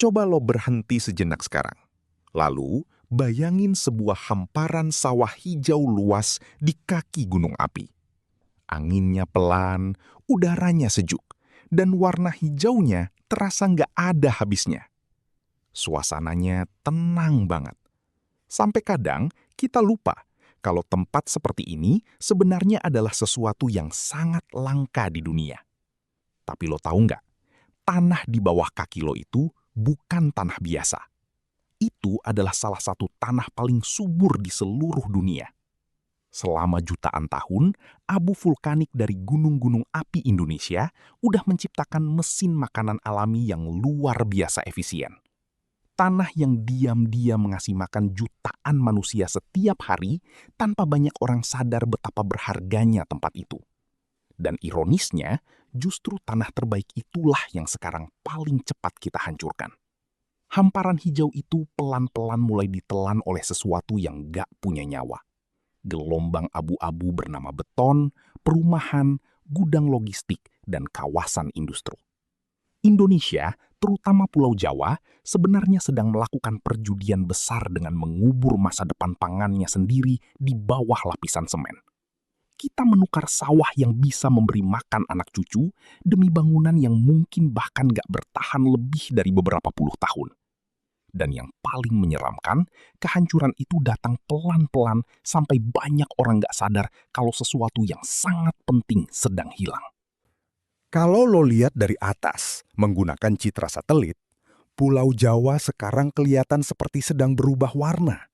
Coba lo berhenti sejenak sekarang. Lalu, bayangin sebuah hamparan sawah hijau luas di kaki gunung api. Anginnya pelan, udaranya sejuk, dan warna hijaunya terasa nggak ada habisnya. Suasananya tenang banget. Sampai kadang kita lupa kalau tempat seperti ini sebenarnya adalah sesuatu yang sangat langka di dunia. Tapi lo tahu nggak? Tanah di bawah kaki lo itu bukan tanah biasa. Itu adalah salah satu tanah paling subur di seluruh dunia. Selama jutaan tahun, abu vulkanik dari gunung-gunung api Indonesia udah menciptakan mesin makanan alami yang luar biasa efisien. Tanah yang diam-diam mengasih makan jutaan manusia setiap hari tanpa banyak orang sadar betapa berharganya tempat itu. Dan ironisnya, justru tanah terbaik itulah yang sekarang paling cepat kita hancurkan. Hamparan hijau itu pelan-pelan mulai ditelan oleh sesuatu yang gak punya nyawa. Gelombang abu-abu bernama beton, perumahan, gudang logistik, dan kawasan industri. Indonesia, terutama Pulau Jawa, sebenarnya sedang melakukan perjudian besar dengan mengubur masa depan pangannya sendiri di bawah lapisan semen. Kita menukar sawah yang bisa memberi makan anak cucu demi bangunan yang mungkin bahkan gak bertahan lebih dari beberapa puluh tahun. Dan yang paling menyeramkan, kehancuran itu datang pelan-pelan sampai banyak orang gak sadar kalau sesuatu yang sangat penting sedang hilang. Kalau lo lihat dari atas, menggunakan citra satelit, Pulau Jawa sekarang kelihatan seperti sedang berubah warna.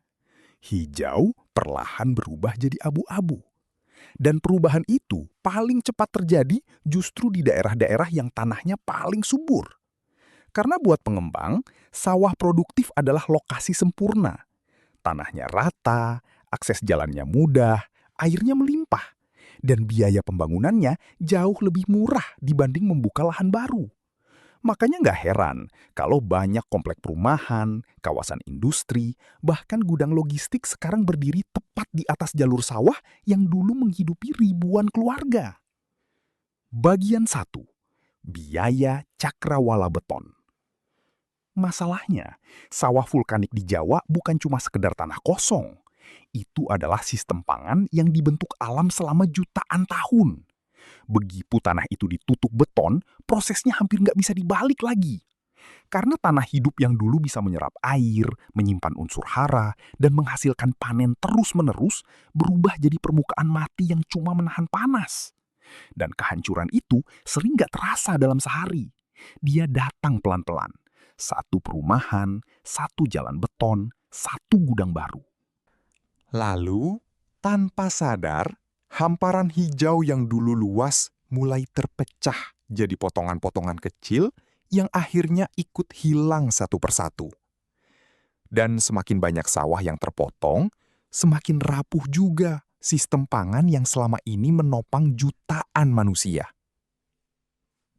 Hijau perlahan berubah jadi abu-abu. Dan perubahan itu paling cepat terjadi justru di daerah-daerah yang tanahnya paling subur. Karena buat pengembang, sawah produktif adalah lokasi sempurna. Tanahnya rata, akses jalannya mudah, airnya melimpah, dan biaya pembangunannya jauh lebih murah dibanding membuka lahan baru. Makanya nggak heran kalau banyak komplek perumahan, kawasan industri, bahkan gudang logistik sekarang berdiri tepat di atas jalur sawah yang dulu menghidupi ribuan keluarga. Bagian 1. Biaya cakrawala beton. Masalahnya, sawah vulkanik di Jawa bukan cuma sekedar tanah kosong. Itu adalah sistem pangan yang dibentuk alam selama jutaan tahun. Begitu tanah itu ditutup beton, prosesnya hampir nggak bisa dibalik lagi. Karena tanah hidup yang dulu bisa menyerap air, menyimpan unsur hara, dan menghasilkan panen terus-menerus, berubah jadi permukaan mati yang cuma menahan panas. Dan kehancuran itu sering nggak terasa dalam sehari. Dia datang pelan-pelan. Satu perumahan, satu jalan beton, satu gudang baru. Lalu, tanpa sadar, hamparan hijau yang dulu luas mulai terpecah jadi potongan-potongan kecil yang akhirnya ikut hilang satu persatu. Dan semakin banyak sawah yang terpotong, semakin rapuh juga sistem pangan yang selama ini menopang jutaan manusia.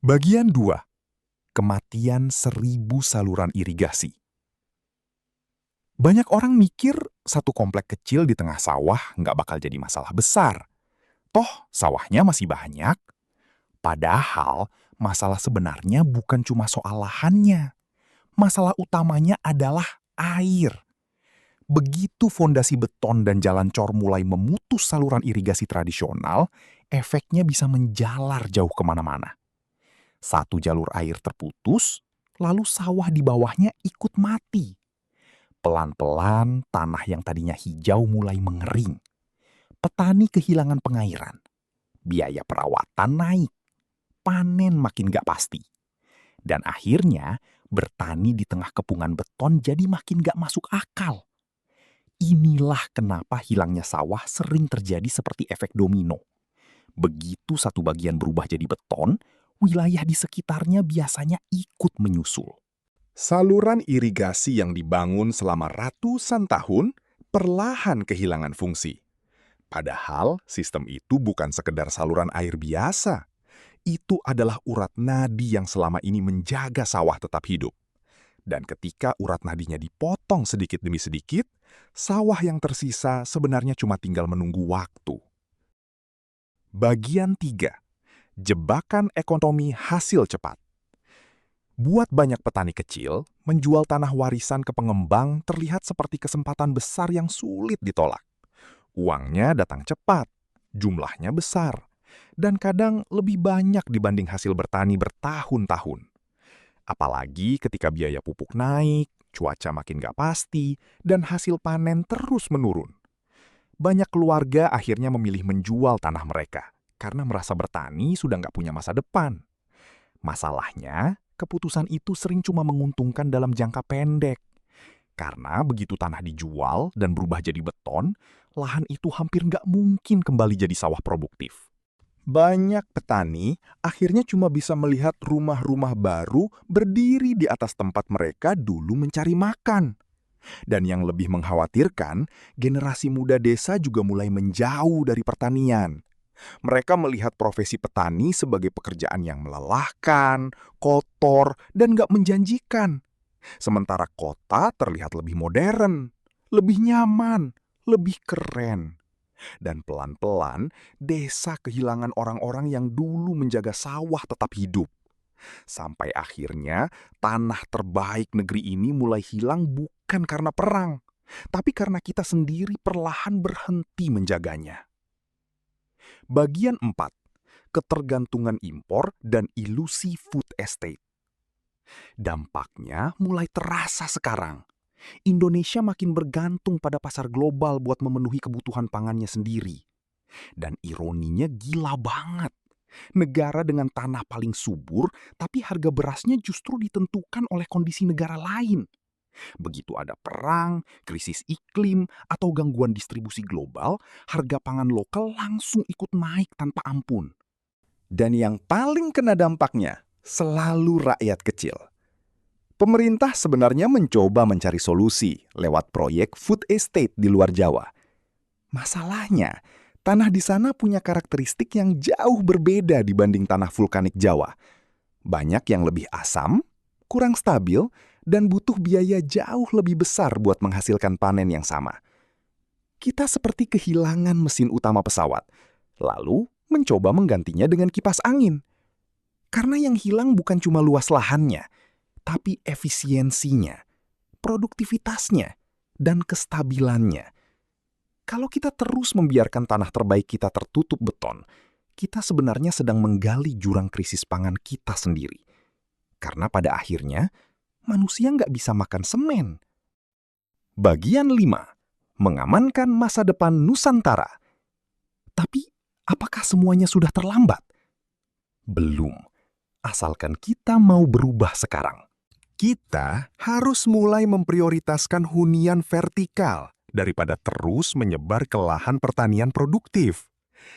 Bagian 2. Kematian 1000 saluran irigasi. Banyak orang mikir satu komplek kecil di tengah sawah nggak bakal jadi masalah besar. Toh, sawahnya masih banyak. Padahal, masalah sebenarnya bukan cuma soal lahannya. Masalah utamanya adalah air. Begitu fondasi beton dan jalan cor mulai memutus saluran irigasi tradisional, efeknya bisa menjalar jauh kemana-mana. Satu jalur air terputus, lalu sawah di bawahnya ikut mati. Pelan-pelan, tanah yang tadinya hijau mulai mengering. Petani kehilangan pengairan. Biaya perawatan naik. Panen makin gak pasti. Dan akhirnya, bertani di tengah kepungan beton jadi makin gak masuk akal. Inilah kenapa hilangnya sawah sering terjadi seperti efek domino. Begitu satu bagian berubah jadi beton, wilayah di sekitarnya biasanya ikut menyusul. Saluran irigasi yang dibangun selama ratusan tahun perlahan kehilangan fungsi. Padahal sistem itu bukan sekedar saluran air biasa. Itu adalah urat nadi yang selama ini menjaga sawah tetap hidup. Dan ketika urat nadinya dipotong sedikit demi sedikit, sawah yang tersisa sebenarnya cuma tinggal menunggu waktu. Bagian 3. Jebakan ekonomi hasil cepat. Buat banyak petani kecil, menjual tanah warisan ke pengembang terlihat seperti kesempatan besar yang sulit ditolak. Uangnya datang cepat, jumlahnya besar, dan kadang lebih banyak dibanding hasil bertani bertahun-tahun. Apalagi ketika biaya pupuk naik, cuaca makin gak pasti, dan hasil panen terus menurun. Banyak keluarga akhirnya memilih menjual tanah mereka karena merasa bertani sudah nggak punya masa depan. Masalahnya, keputusan itu sering cuma menguntungkan dalam jangka pendek. Karena begitu tanah dijual dan berubah jadi beton, lahan itu hampir nggak mungkin kembali jadi sawah produktif. Banyak petani akhirnya cuma bisa melihat rumah-rumah baru berdiri di atas tempat mereka dulu mencari makan. Dan yang lebih mengkhawatirkan, generasi muda desa juga mulai menjauh dari pertanian. Mereka melihat profesi petani sebagai pekerjaan yang melelahkan, kotor, dan gak menjanjikan. Sementara kota terlihat lebih modern, lebih nyaman, lebih keren. Dan pelan-pelan, desa kehilangan orang-orang yang dulu menjaga sawah tetap hidup. Sampai akhirnya, tanah terbaik negeri ini mulai hilang bukan karena perang, tapi karena kita sendiri perlahan berhenti menjaganya. Bagian 4. Ketergantungan impor dan ilusi food estate. Dampaknya mulai terasa sekarang. Indonesia makin bergantung pada pasar global buat memenuhi kebutuhan pangannya sendiri. Dan ironinya gila banget. Negara dengan tanah paling subur, tapi harga berasnya justru ditentukan oleh kondisi negara lain. Begitu ada perang, krisis iklim, atau gangguan distribusi global, harga pangan lokal langsung ikut naik tanpa ampun. Dan yang paling kena dampaknya selalu rakyat kecil. Pemerintah sebenarnya mencoba mencari solusi lewat proyek food estate di luar Jawa. Masalahnya, tanah di sana punya karakteristik yang jauh berbeda dibanding tanah vulkanik Jawa. Banyak yang lebih asam, kurang stabil, dan butuh biaya jauh lebih besar buat menghasilkan panen yang sama. Kita seperti kehilangan mesin utama pesawat, lalu mencoba menggantinya dengan kipas angin. Karena yang hilang bukan cuma luas lahannya, tapi efisiensinya, produktivitasnya, dan kestabilannya. Kalau kita terus membiarkan tanah terbaik kita tertutup beton, kita sebenarnya sedang menggali jurang krisis pangan kita sendiri. Karena pada akhirnya, manusia nggak bisa makan semen. Bagian 5. Mengamankan masa depan Nusantara. Tapi, apakah semuanya sudah terlambat? Belum. Asalkan kita mau berubah sekarang. Kita harus mulai memprioritaskan hunian vertikal daripada terus menyebar ke lahan pertanian produktif.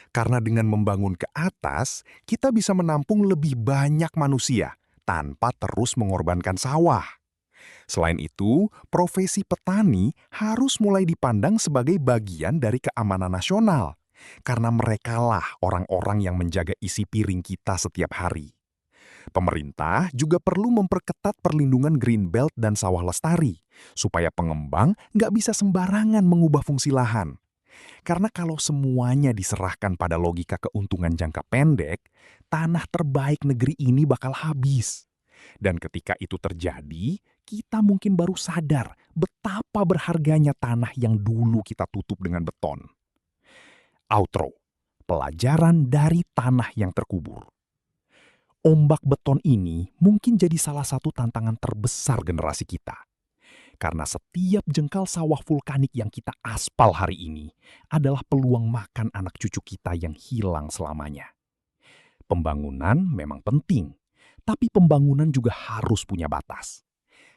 Karena dengan membangun ke atas, kita bisa menampung lebih banyak manusia tanpa terus mengorbankan sawah. Selain itu, profesi petani harus mulai dipandang sebagai bagian dari keamanan nasional. Karena merekalah orang-orang yang menjaga isi piring kita setiap hari. Pemerintah juga perlu memperketat perlindungan green belt dan sawah lestari, supaya pengembang nggak bisa sembarangan mengubah fungsi lahan. Karena kalau semuanya diserahkan pada logika keuntungan jangka pendek, tanah terbaik negeri ini bakal habis. Dan ketika itu terjadi, kita mungkin baru sadar betapa berharganya tanah yang dulu kita tutup dengan beton. Outro, pelajaran dari tanah yang terkubur. Ombak beton ini mungkin jadi salah satu tantangan terbesar generasi kita. Karena setiap jengkal sawah vulkanik yang kita aspal hari ini adalah peluang makan anak cucu kita yang hilang selamanya. Pembangunan memang penting, tapi pembangunan juga harus punya batas.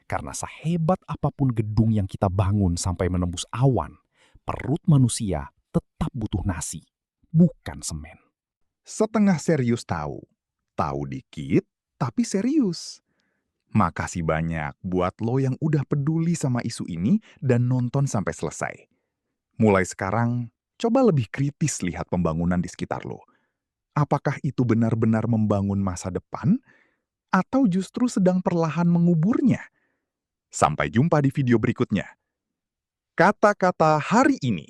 Karena sehebat apapun gedung yang kita bangun sampai menembus awan, perut manusia tetap butuh nasi, bukan semen. Setengah serius tahu dikit tapi serius. Makasih banyak buat lo yang udah peduli sama isu ini dan nonton sampai selesai. Mulai sekarang, coba lebih kritis lihat pembangunan di sekitar lo. Apakah itu benar-benar membangun masa depan, atau justru sedang perlahan menguburnya? Sampai jumpa di video berikutnya. Kata-kata hari ini.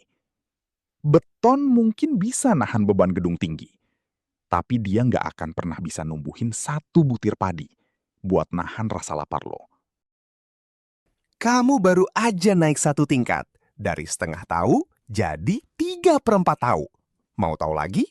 Beton mungkin bisa nahan beban gedung tinggi, tapi dia nggak akan pernah bisa numbuhin satu butir padi. buat nahan rasa lapar lo. Kamu baru aja naik 1 tingkat. Dari setengah tahu jadi 3/4 tahu. Mau tahu lagi?